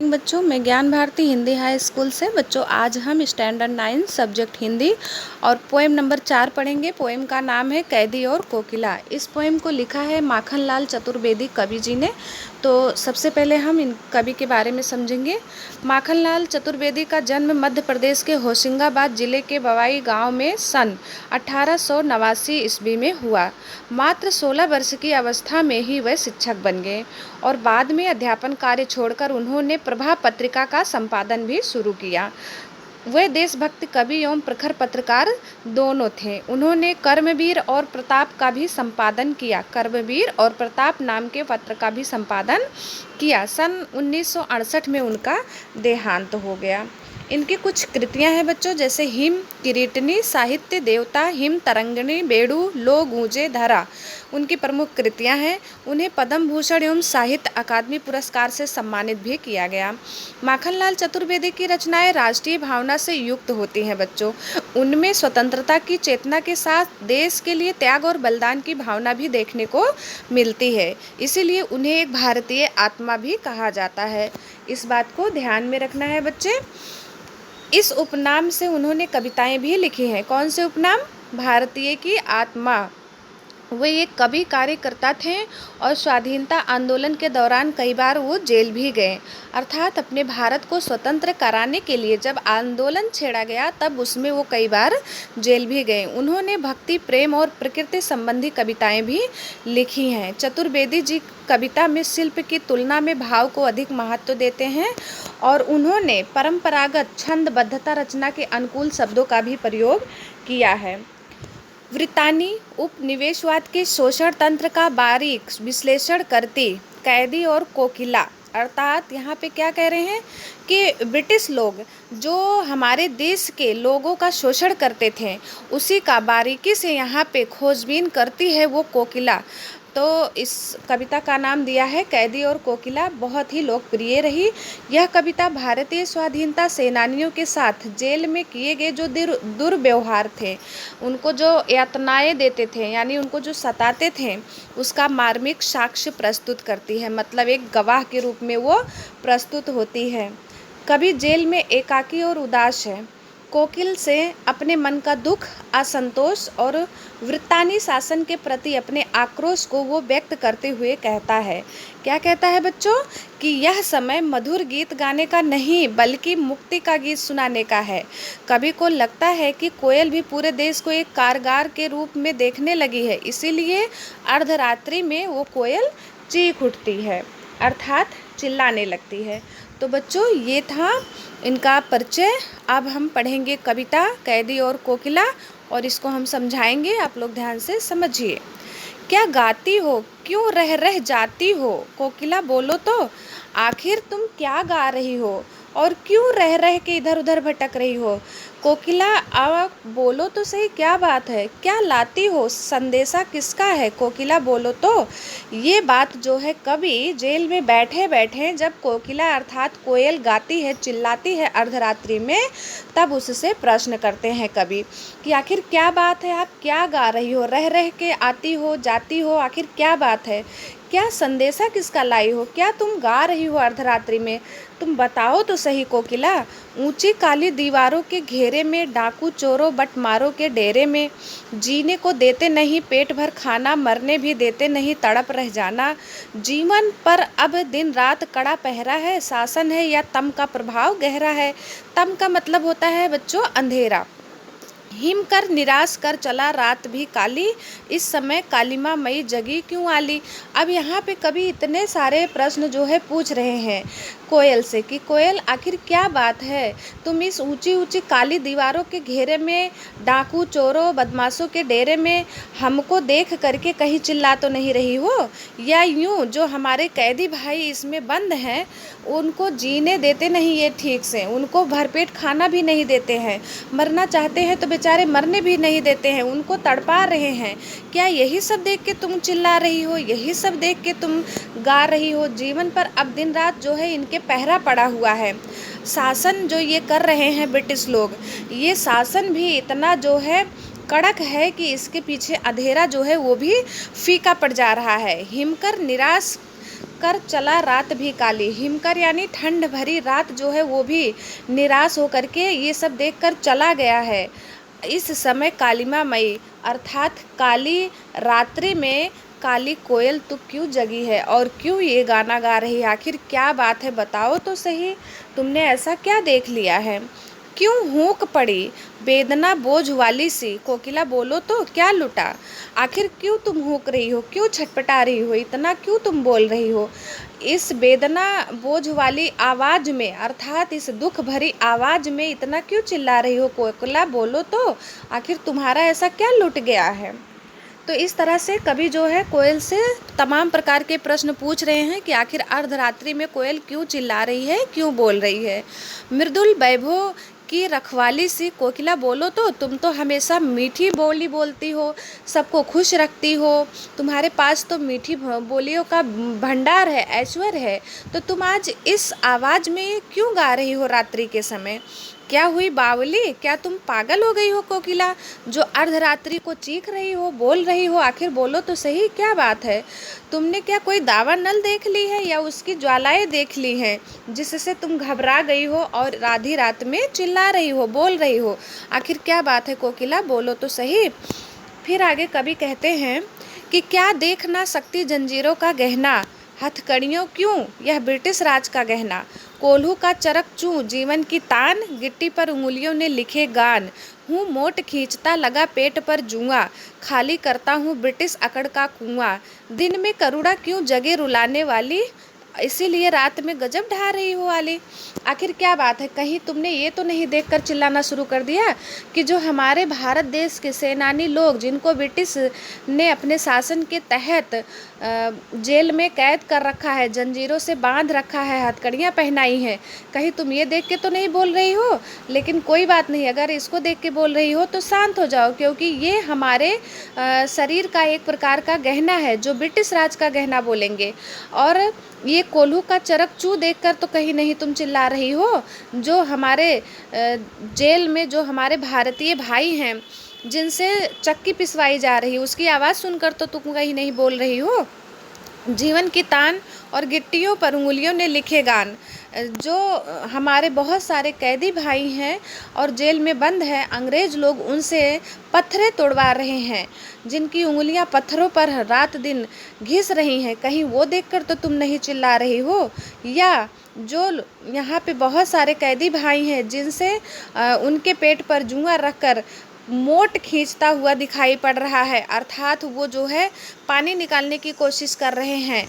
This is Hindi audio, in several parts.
बच्चों, मैं ज्ञान भारती हिंदी हाई स्कूल से। बच्चों, आज हम स्टैंडर्ड 9 सब्जेक्ट हिंदी और पोएम नंबर 4 पढ़ेंगे। पोएम का नाम है कैदी और कोकिला। इस पोएम को लिखा है माखनलाल चतुर्वेदी कवि जी ने। तो सबसे पहले हम इन कवि के बारे में समझेंगे। माखनलाल चतुर्वेदी का जन्म मध्य प्रदेश के होशंगाबाद जिले के बवाई गांव में सन 1889 ईस्वी में हुआ। मात्र 16 वर्ष की अवस्था में ही वह शिक्षक बन गए और बाद में अध्यापन कार्य छोड़कर उन्होंने प्रभा पत्रिका का संपादन भी शुरू किया। वे देशभक्त कवि एवं प्रखर पत्रकार दोनों थे। उन्होंने कर्मवीर और प्रताप का भी संपादन किया। कर्मवीर और प्रताप नाम के पत्र का भी संपादन किया। सन 1968 में उनका देहांत हो गया। इनकी कुछ कृतियां हैं बच्चों, जैसे हिम किरीटनी, साहित्य देवता, हिम तरंगिणी, बेड़ू, लो गूंजे धरा उनकी प्रमुख कृतियां हैं। उन्हें पद्म भूषण एवं साहित्य अकादमी पुरस्कार से सम्मानित भी किया गया। माखनलाल चतुर्वेदी की रचनाएं राष्ट्रीय भावना से युक्त होती हैं बच्चों। उनमें स्वतंत्रता की चेतना के साथ देश के लिए त्याग और बलिदान की भावना भी देखने को मिलती है। इसीलिए उन्हें एक भारतीय आत्मा भी कहा जाता है। इस बात को ध्यान में रखना है बच्चे। इस उपनाम से उन्होंने कविताएं भी लिखी हैं। कौन से उपनाम? भारतीय की आत्मा। वे एक कवि कार्यकर्ता थे और स्वाधीनता आंदोलन के दौरान कई बार वो जेल भी गए। अर्थात अपने भारत को स्वतंत्र कराने के लिए जब आंदोलन छेड़ा गया तब उसमें वो कई बार जेल भी गए। उन्होंने भक्ति, प्रेम और प्रकृति संबंधी कविताएं भी लिखी हैं। चतुर्वेदी जी कविता में शिल्प की तुलना में भाव को अधिक महत्व देते हैं और उन्होंने परंपरागत छंदबद्धता रचना के अनुकूल शब्दों का भी प्रयोग किया है। वृत्तानी उपनिवेशवाद के शोषण तंत्र का बारीक विश्लेषण करती कैदी और कोकिला, अर्थात यहाँ पे क्या कह रहे हैं कि ब्रिटिश लोग जो हमारे देश के लोगों का शोषण करते थे उसी का बारीकी से यहाँ पे खोजबीन करती है वो कोकिला। तो इस कविता का नाम दिया है कैदी और कोकिला। बहुत ही लोकप्रिय रही यह कविता। भारतीय स्वाधीनता सेनानियों के साथ जेल में किए गए जो दुर्व्यवहार थे, उनको जो यातनाएं देते थे, यानी उनको जो सताते थे, उसका मार्मिक साक्ष्य प्रस्तुत करती है। मतलब एक गवाह के रूप में वो प्रस्तुत होती है। कवि जेल में एकाकी और उदास है। कोकिल से अपने मन का दुख, असंतोष और वृत्तानी शासन के प्रति अपने आक्रोश को वो व्यक्त करते हुए कहता है। क्या कहता है बच्चों? कि यह समय मधुर गीत गाने का नहीं बल्कि मुक्ति का गीत सुनाने का है। कवि को लगता है कि कोयल भी पूरे देश को एक कारगार के रूप में देखने लगी है, इसीलिए अर्धरात्रि में वो कोयल चीख उठती है, अर्थात चिल्लाने लगती है। तो बच्चों, ये था इनका परिचय। अब हम पढ़ेंगे कविता कैदी और कोकिला और इसको हम समझाएंगे। आप लोग ध्यान से समझिए। क्या गाती हो, क्यों रह रह जाती हो, कोकिला बोलो तो, आखिर तुम क्या गा रही हो और क्यों रह रह के इधर उधर भटक रही हो। कोकिला अब बोलो तो सही, क्या बात है, क्या लाती हो, संदेशा किसका है, कोकिला बोलो तो। ये बात जो है कवि जेल में बैठे बैठे जब कोकिला अर्थात कोयल गाती है, चिल्लाती है अर्धरात्रि में, तब उससे प्रश्न करते हैं कवि कि आखिर क्या बात है, आप क्या गा रही हो, रह रह के आती हो जाती हो, आखिर क्या बात है, क्या संदेशा किसका लाई हो, क्या तुम गा रही हो अर्धरात्रि में, तुम बताओ तो सही कोकिला। ऊंची काली दीवारों के घेरे में, डाकू चोरों बटमारों के डेरे में, जीने को देते नहीं पेट भर खाना, मरने भी देते नहीं तड़प रह जाना। जीवन पर अब दिन रात कड़ा पहरा है, शासन है या तम का प्रभाव गहरा है। तम का मतलब होता है बच्चों अंधेरा। हिम कर निराश कर चला रात भी काली, इस समय कालिमा मई जगी क्यों आली। अब यहाँ पे कवि इतने सारे प्रश्न जो है पूछ रहे हैं कोयल से कि कोयल आखिर क्या बात है, तुम इस ऊंची ऊंची काली दीवारों के घेरे में, डाकू चोरों बदमाशों के डेरे में हमको देख करके कहीं चिल्ला तो नहीं रही हो, या यूं जो हमारे कैदी भाई इसमें बंद हैं उनको जीने देते नहीं ये ठीक से, उनको भरपेट खाना भी नहीं देते हैं, मरना चाहते हैं तो बेचारे मरने भी नहीं देते हैं, उनको तड़पा रहे हैं। क्या यही सब देख के तुम चिल्ला रही हो, यही सब देख के तुम गा रही हो। जीवन पर अब दिन रात जो है इनके पहरा पड़ा हुआ है। शासन जो ये कर रहे हैं ब्रिटिश लोग, ये शासन भी इतना जो है कड़क है कि इसके पीछे अंधेरा जो है वो भी फीका पड़ जा रहा है। हिमकर निराश कर चला रात भी काली। हिमकर यानी ठंड भरी रात जो है वो भी निराश होकर के ये सब देखकर चला गया है। इस समय कालिमा मई अर्थात काली रात्रि में काली कोयल तू क्यों जगी है और क्यों ये गाना गा रही है? आखिर क्या बात है, बताओ तो सही, तुमने ऐसा क्या देख लिया है? क्यों हूक पड़ी वेदना बोझ वाली सी? कोकिला बोलो तो क्या लुटा? आखिर क्यों तुम हूक रही हो, क्यों छटपटा रही हो, इतना क्यों तुम बोल रही हो? इस वेदना बोझ वाली आवाज़ में अर्थात इस दुख भरी आवाज़ में इतना क्यों चिल्ला रही हो? कोकिला बोलो तो, आखिर तुम्हारा ऐसा क्या लुट गया है? तो इस तरह से कवि जो है कोयल से तमाम प्रकार के प्रश्न पूछ रहे हैं कि आखिर अर्धरात्रि में कोयल क्यों चिल्ला रही है, क्यों बोल रही है। मृदुल वैभव की रखवाली सी कोकिला बोलो तो, तुम तो हमेशा मीठी बोली बोलती हो, सबको खुश रखती हो, तुम्हारे पास तो मीठी बोलियों का भंडार है, ऐश्वर्य है, तो तुम आज इस आवाज़ में क्यों गा रही हो रात्रि के समय? क्या हुई बावली, क्या तुम पागल हो गई हो कोकिला, जो अर्धरात्रि को चीख रही हो, बोल रही हो? आखिर बोलो तो सही, क्या बात है? तुमने क्या कोई दावा नल देख ली है या उसकी ज्वालाएं देख ली हैं जिससे तुम घबरा गई हो और आधी रात में चिल्ला रही हो, बोल रही हो? आखिर क्या बात है कोकिला, बोलो तो सही। फिर आगे कवि कहते हैं कि क्या देख ना सकती जंजीरों का गहना, हथकड़ियों क्यों यह ब्रिटिश राज का गहना, कोल्हू का चरक चूं जीवन की तान, गिट्टी पर उंगलियों ने लिखे गान, हूँ मोट खींचता लगा पेट पर जुआ, खाली करता हूँ ब्रिटिश अकड़ का कुआं, दिन में करुणा क्यों जगे रुलाने वाली, इसीलिए रात में गजब ढा रही हो वाली। आखिर क्या बात है, कहीं तुमने ये तो नहीं देखकर चिल्लाना शुरू कर दिया कि जो हमारे भारत देश के सेनानी लोग जिनको ब्रिटिश ने अपने शासन के तहत जेल में कैद कर रखा है, जंजीरों से बांध रखा है, हथकड़ियाँ पहनाई हैं, कहीं तुम ये देख के तो नहीं बोल रही हो? लेकिन कोई बात नहीं, अगर इसको देख के बोल रही हो तो शांत हो जाओ, क्योंकि ये हमारे शरीर का एक प्रकार का गहना है जो ब्रिटिश राज का गहना बोलेंगे। और ये कोल्हू का चरक चू देखकर तो कहीं नहीं तुम चिल्ला रही हो, जो हमारे जेल में जो हमारे भारतीय भाई हैं जिनसे चक्की पिसवाई जा रही है उसकी आवाज़ सुनकर तो तुम कहीं नहीं बोल रही हो। जीवन की तान और गिट्टियों पर उंगलियों ने लिखे गान, जो हमारे बहुत सारे कैदी भाई हैं और जेल में बंद हैं, अंग्रेज़ लोग उनसे पत्थरें तोड़वा रहे हैं, जिनकी उंगलियां पत्थरों पर रात दिन घिस रही हैं, कहीं वो देखकर तो तुम नहीं चिल्ला रही हो? या जो यहाँ पे बहुत सारे कैदी भाई हैं जिनसे उनके पेट पर जुआ रखकर मोट खींचता हुआ दिखाई पड़ रहा है, अर्थात वो जो है पानी निकालने की कोशिश कर रहे हैं,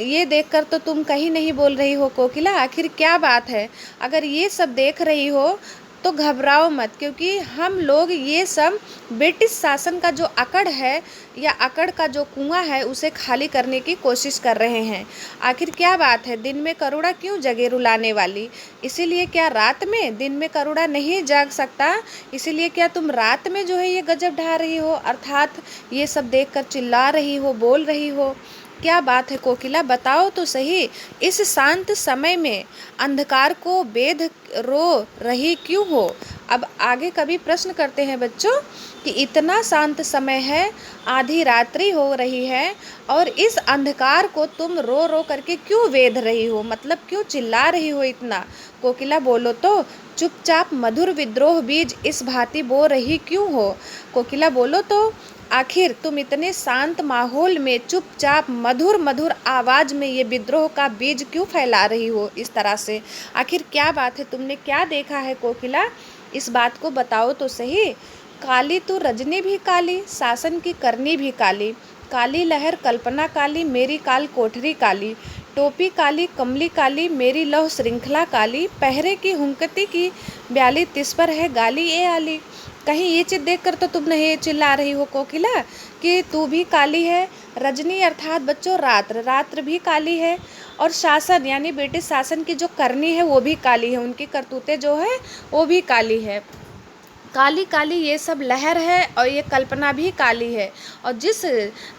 ये देखकर तो तुम कहीं नहीं बोल रही हो कोकिला? आखिर क्या बात है? अगर ये सब देख रही हो तो घबराओ मत, क्योंकि हम लोग ये सब ब्रिटिश शासन का जो अकड़ है या अकड़ का जो कुआं है उसे खाली करने की कोशिश कर रहे हैं। आखिर क्या बात है, दिन में करुणा क्यों जगे रुलाने वाली? इसीलिए क्या रात में, दिन में करुणा नहीं जाग सकता, इसीलिए क्या तुम रात में जो है ये गजब ढा रही हो, अर्थात ये सब देखकर चिल्ला रही हो, बोल रही हो? क्या बात है कोकिला, बताओ तो सही। इस शांत समय में अंधकार को बेध रो रही क्यों हो? अब आगे कभी प्रश्न करते हैं बच्चों कि इतना शांत समय है, आधी रात्रि हो रही है और इस अंधकार को तुम रो रो करके क्यों वेध रही हो, मतलब क्यों चिल्ला रही हो इतना? कोकिला बोलो तो, चुपचाप मधुर विद्रोह बीज इस भांति बो रही क्यों हो? कोकिला बोलो तो, आखिर तुम इतने शांत माहौल में चुपचाप मधुर मधुर आवाज़ में ये विद्रोह का बीज क्यों फैला रही हो इस तरह से? आखिर क्या बात है, तुमने क्या देखा है कोकिला, इस बात को बताओ तो सही। काली तू रजनी भी काली, शासन की करनी भी काली, काली लहर कल्पना काली, मेरी काल कोठरी काली, टोपी काली कमली काली, मेरी लौह श्रृंखला काली, पहरे की हुंकती की ब्याली तिस पर है गाली ए आली। कहीं ये चीज़ देखकर तो तुम नहीं चिल्ला रही हो कोकिला कि तू भी काली है? रजनी अर्थात बच्चों रात्र, रात्र भी काली है, और शासन यानी ब्रिटिश शासन की जो करनी है वो भी काली है, उनकी करतूतें जो है वो भी काली है। काली काली ये सब लहर है और ये कल्पना भी काली है, और जिस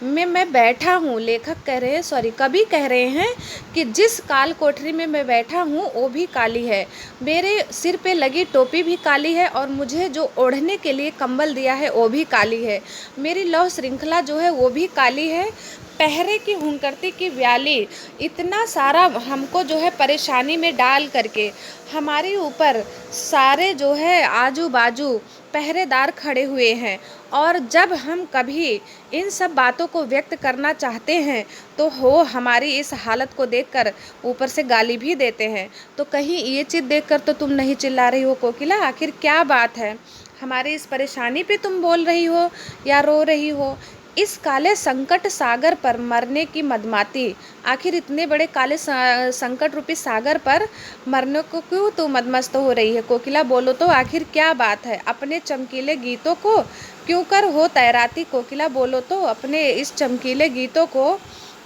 में मैं बैठा हूँ, लेखक कह रहे हैं, कवि कह रहे हैं कि जिस काल कोठरी में मैं बैठा हूँ वो भी काली है, मेरे सिर पे लगी टोपी भी काली है और मुझे जो ओढ़ने के लिए कंबल दिया है वो भी काली है, मेरी लौह श्रृंखला जो है वो भी काली है, पहरे की हुंकरती की व्याली इतना सारा हमको जो है परेशानी में डाल करके हमारे ऊपर सारे जो है आजू बाजू पहरेदार खड़े हुए हैं, और जब हम कभी इन सब बातों को व्यक्त करना चाहते हैं तो वो हमारी इस हालत को देखकर ऊपर से गाली भी देते हैं। तो कहीं ये चीज़ देखकर तो तुम नहीं चिल्ला रही हो कोकिला? आखिर क्या बात है? हमारी इस परेशानी पे तुम बोल रही हो या रो रही हो? इस काले संकट सागर पर मरने की मदमाती, आखिर इतने बड़े काले संकट रूपी सागर पर मरने को क्यों तू मदमस्त हो रही है कोकिला? बोलो तो आखिर क्या बात है? अपने चमकीले गीतों को क्यों कर हो तैराती कोकिला? बोलो तो अपने इस चमकीले गीतों को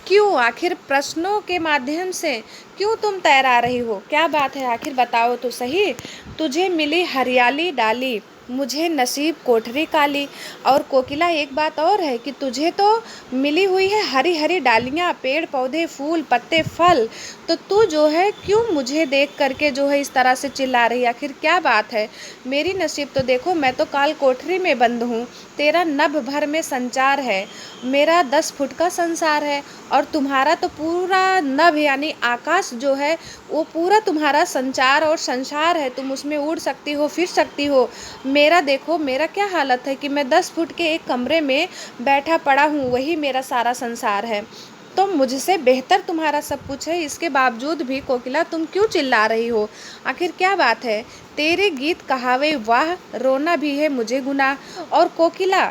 क्यों, आखिर प्रश्नों के माध्यम से क्यों तुम तैरा रही हो? क्या बात है आखिर बताओ तो सही। तुझे मिली हरियाली डाली, मुझे नसीब कोठरी काली। और कोकिला एक बात और है कि तुझे तो मिली हुई है हरी हरी डालियाँ, पेड़ पौधे, फूल पत्ते, फल, तो तू जो है क्यों मुझे देख करके जो है इस तरह से चिल्ला रही है? आखिर क्या बात है? मेरी नसीब तो देखो, मैं तो काल कोठरी में बंद हूँ, तेरा नभ भर में संचार है, मेरा 10 फुट का संसार है, और तुम्हारा तो पूरा नभ यानी आकाश जो है वो पूरा तुम्हारा संचार और संसार है। तुम उसमें उड़ सकती हो, फिर सकती हो। मेरा देखो, मेरा क्या हालत है कि मैं 10 फुट के एक कमरे में बैठा पड़ा हूँ, वही मेरा सारा संसार है। तो मुझसे बेहतर तुम्हारा सब कुछ है, इसके बावजूद भी कोकिला तुम क्यों चिल्ला रही हो? आखिर क्या बात है? तेरे गीत कहावे वाह, रोना भी है मुझे गुनाह। और कोकिला,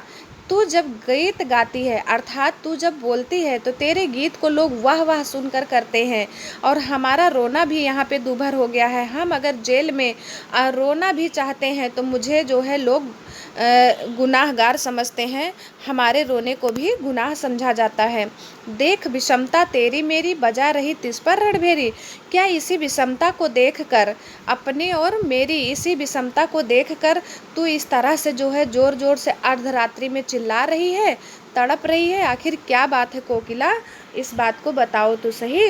तू जब गीत गाती है अर्थात तू जब बोलती है तो तेरे गीत को लोग वाह वाह सुनकर करते हैं, और हमारा रोना भी यहाँ पे दूभर हो गया है। हम अगर जेल में रोना भी चाहते हैं तो मुझे जो है लोग गुनाहगार समझते हैं, हमारे रोने को भी गुनाह समझा जाता है। देख विषमता तेरी मेरी बजा रही तिस पर रणभेरी। क्या इसी विषमता को देखकर, अपने और मेरी इसी विषमता को देखकर तू इस तरह से जो है ज़ोर ज़ोर से अर्धरात्रि में चिल्ला रही है, तड़प रही है? आखिर क्या बात है कोकिला? इस बात को बताओ तो सही।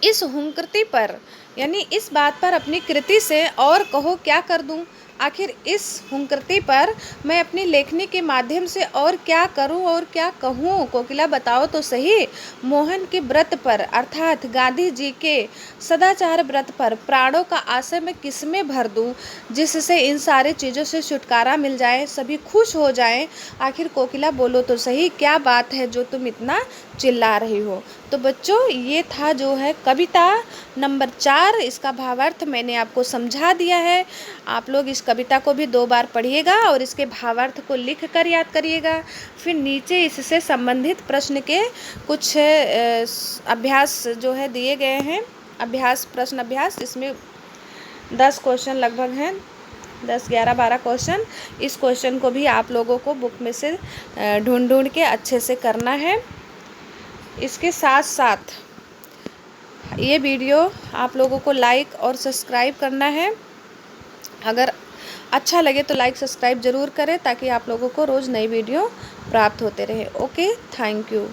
इस हुंकृति पर यानी इस बात पर अपनी कृति से और कहो क्या कर दूं? आखिर इस हुंकृति पर मैं अपनी लेखनी के माध्यम से और क्या करूं और क्या कहूं? कोकिला बताओ तो सही। मोहन के व्रत पर अर्थात गांधी जी के सदाचार व्रत पर प्राणों का आशय मैं किसमें भर दूं, जिससे इन सारी चीज़ों से छुटकारा मिल जाए, सभी खुश हो जाएं? आखिर कोकिला बोलो तो सही, क्या बात है जो तुम इतना चिल्ला रही हो? तो बच्चों, ये था जो है कविता नंबर 4। इसका भावार्थ मैंने आपको समझा दिया है। आप लोग इस कविता को भी 2 बार पढ़िएगा और इसके भावार्थ को लिख कर याद करिएगा। फिर नीचे इससे संबंधित प्रश्न के कुछ अभ्यास जो है दिए गए हैं, अभ्यास प्रश्न अभ्यास, इसमें 10 क्वेश्चन लगभग हैं, 10, 11, 12 क्वेश्चन। इस क्वेश्चन को भी आप लोगों को बुक में से ढूंढ के अच्छे से करना है। इसके साथ साथ ये वीडियो आप लोगों को लाइक और सब्सक्राइब करना है। अगर अच्छा लगे तो लाइक सब्सक्राइब ज़रूर करें ताकि आप लोगों को रोज़ नई वीडियो प्राप्त होते रहे। Okay, thank you.